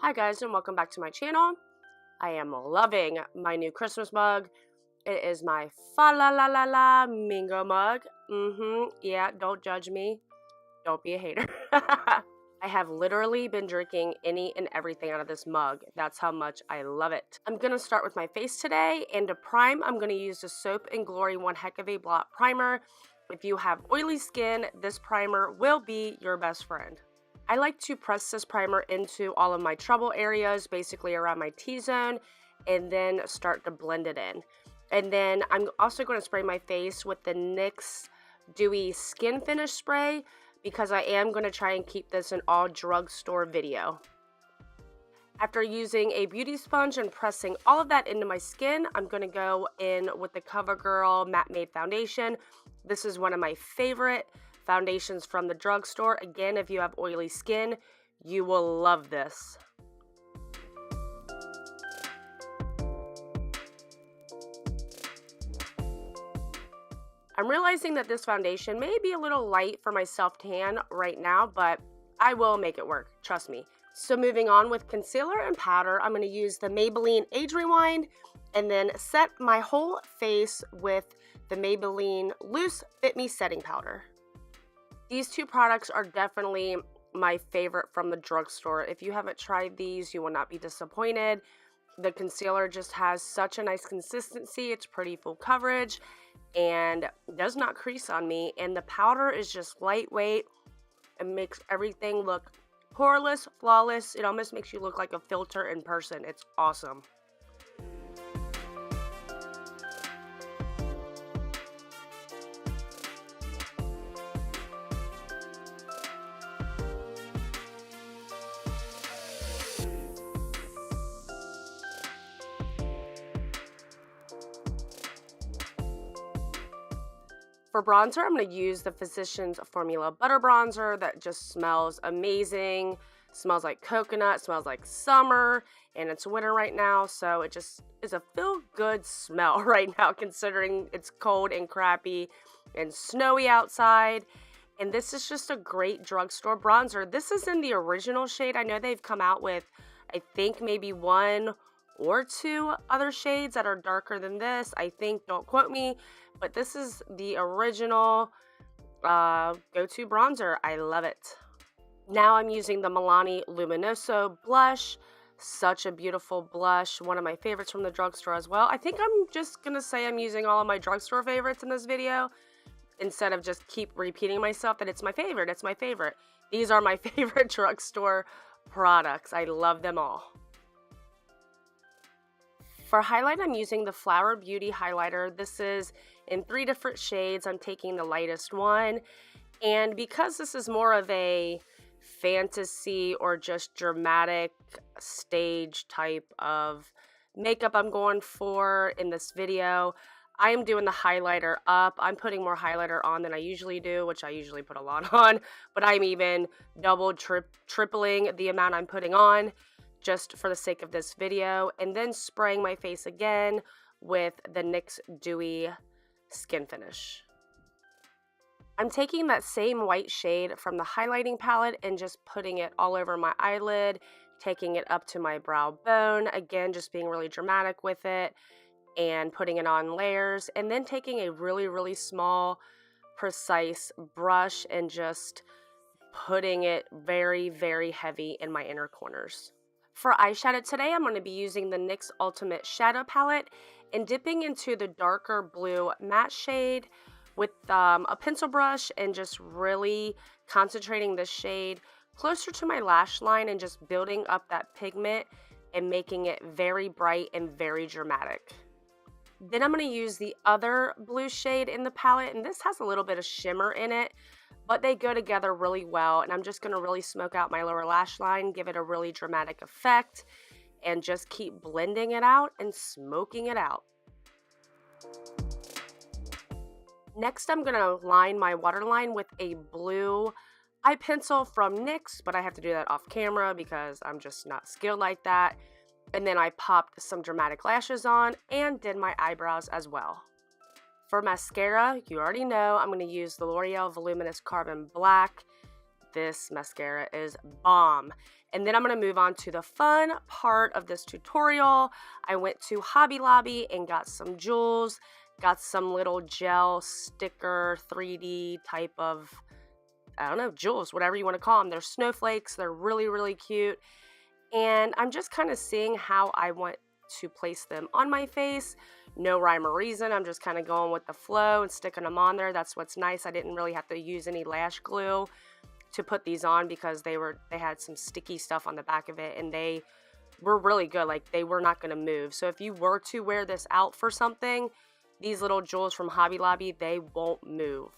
Hi guys, and welcome back to my channel. I am loving my new Christmas mug. It is my Fa La La La La Mingo mug. Yeah, don't judge me. Don't be a hater. I have literally been drinking any and everything out of this mug. That's how much I love it. I'm going to start with my face today, and to prime, I'm going to use the Soap & Glory One Heck of a Blot Primer. If you have oily skin, this primer will be your best friend. I like to press this primer into all of my trouble areas, basically around my T-zone, and then start to blend it in. And then I'm also going to spray my face with the NYX Dewey Skin Finish Spray, because I am going to try and keep this an all drugstore video. After using a beauty sponge and pressing all of that into my skin, I'm going to go in with the Covergirl Matte Made Foundation. This is one of my favorite foundations from the drugstore. Again, if you have oily skin, you will love this. I'm realizing that this foundation may be a little light for my self-tan right now, but I will make it work, trust me. So moving on with concealer and powder, I'm going to use the Maybelline Age Rewind and then set my whole face with the Maybelline Loose Fit Me Setting Powder. These two products are definitely my favorite from the drugstore. If you haven't tried these, you will not be disappointed. The concealer just has such a nice consistency. It's pretty full coverage and does not crease on me. And the powder is just lightweight. It makes everything look poreless, flawless. It almost makes you look like a filter in person. It's awesome. For bronzer, I'm going to use the Physicians Formula Butter Bronzer that just smells amazing. Smells like coconut, smells like summer, and it's winter right now, so it just is a feel-good smell right now considering it's cold and crappy and snowy outside. And this is just a great drugstore bronzer. This is in the original shade. I know they've come out with, I think, maybe one or two other shades that are darker than this. I think, don't quote me, but this is the original go-to bronzer. I love it. Now I'm using the Milani Luminoso blush. Such a beautiful blush. One of my favorites from the drugstore as well. I think I'm just going to say I'm using all of my drugstore favorites in this video instead of just keep repeating myself that it's my favorite. It's my favorite. These are my favorite drugstore products. I love them all. For highlight, I'm using the Flower Beauty highlighter. This is in 3 different shades. I'm taking the lightest one. And because this is more of a fantasy or just dramatic stage type of makeup I'm going for in this video, I am doing the highlighter up. I'm putting more highlighter on than I usually do, which I usually put a lot on. But I'm even double, tripling the amount I'm putting on, just for the sake of this video, and then spraying my face again with the NYX Dewy Skin Finish. I'm taking that same white shade from the highlighting palette and just putting it all over my eyelid, taking it up to my brow bone, again just being really dramatic with it and putting it on layers, and then taking a really small, precise brush and just putting it very heavy in my inner corners. For eyeshadow today, I'm going to be using the NYX Ultimate Shadow Palette and dipping into the darker blue matte shade with a pencil brush and just really concentrating this shade closer to my lash line and just building up that pigment and making it very bright and very dramatic. Then I'm going to use the other blue shade in the palette, and this has a little bit of shimmer in it, but they go together really well, and I'm just going to really smoke out my lower lash line, give it a really dramatic effect, and just keep blending it out and smoking it out. Next, I'm going to line my waterline with a blue eye pencil from NYX, but I have to do that off camera because I'm just not skilled like that. And then I popped some dramatic lashes on and did my eyebrows as well. For mascara, you already know I'm going to use the L'Oreal Voluminous Carbon Black. This mascara is bomb. And then I'm going to move on to the fun part of this tutorial. I went to Hobby Lobby and got some jewels, got some little gel sticker 3D type of, I don't know, jewels, whatever you want to call them. They're snowflakes. They're really, really cute. And I'm just kind of seeing how I want to place them on my face. No rhyme or reason. I'm just kind of going with the flow and sticking them on there. That's what's nice. I didn't really have to use any lash glue to put these on because they had some sticky stuff on the back of it, and they were really good. Like, they were not going to move. So if you were to wear this out for something, these little jewels from Hobby Lobby, they won't move.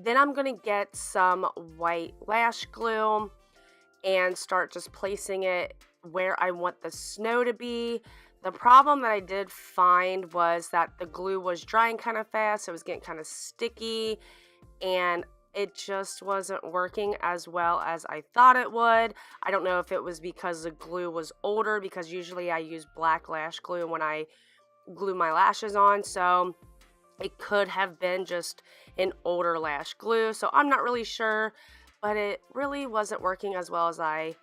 Then I'm going to get some white lash glue and start just placing it where I want the snow to be. The problem that I did find was that the glue was drying kind of fast. It was getting kind of sticky, and it just wasn't working as well as I thought it would. I don't know if it was because the glue was older, because usually I use black lash glue when I glue my lashes on. So it could have been just an older lash glue, so I'm not really sure, but it really wasn't working as well as I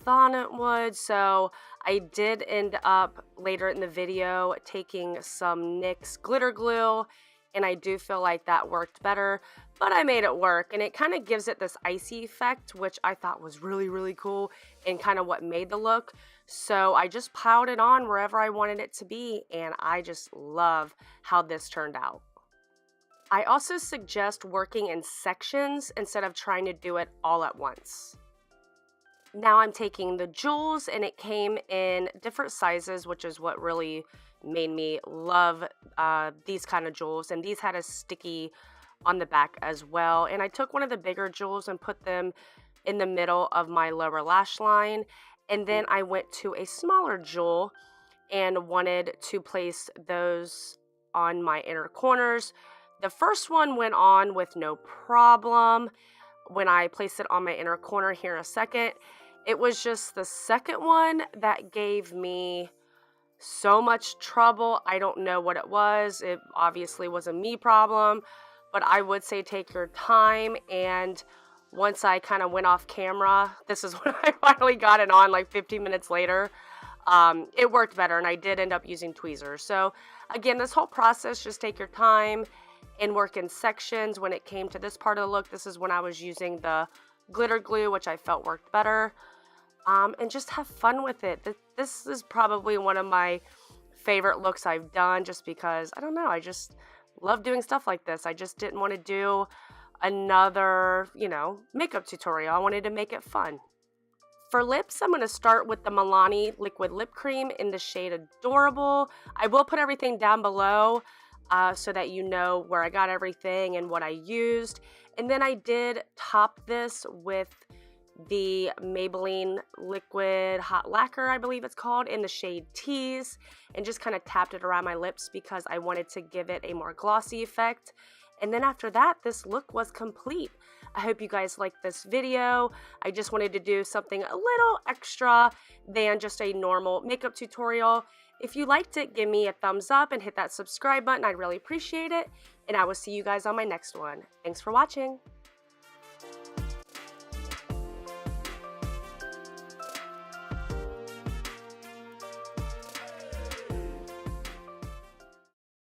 thought it would. So I did end up later in the video taking some NYX glitter glue, and I do feel like that worked better, but I made it work, and it kind of gives it this icy effect, which I thought was really, really cool and kind of what made the look. So I just piled it on wherever I wanted it to be, and I just love how this turned out. I also suggest working in sections instead of trying to do it all at once. Now I'm taking the jewels, and it came in different sizes, which is what really made me love these kind of jewels. And these had a sticky on the back as well. And I took one of the bigger jewels and put them in the middle of my lower lash line. And then I went to a smaller jewel and wanted to place those on my inner corners. The first one went on with no problem when I placed it on my inner corner here in a second. It was just the second one that gave me so much trouble. I don't know what it was. It obviously was a me problem, but I would say take your time. And once I kind of went off camera, this is when I finally got it on, like 15 minutes later. It worked better, and I did end up using tweezers. So again, this whole process, just take your time and work in sections. When it came to this part of the look, this is when I was using the glitter glue, which I felt worked better. And just have fun with it. This is probably one of my favorite looks I've done, just because, I don't know, I just love doing stuff like this. I just didn't want to do another, makeup tutorial. I wanted to make it fun. For lips, I'm going to start with the Milani Liquid Lip Cream in the shade Adorable. I will put everything down below so that you know where I got everything and what I used. And then I did top this with the Maybelline Liquid Hot Lacquer, I believe it's called, in the shade Tease, and just kind of tapped it around my lips because I wanted to give it a more glossy effect. And then after that, this look was complete. I hope you guys liked this video. I just wanted to do something a little extra than just a normal makeup tutorial. If you liked it, give me a thumbs up and hit that subscribe button. I'd really appreciate it. And I will see you guys on my next one. Thanks for watching.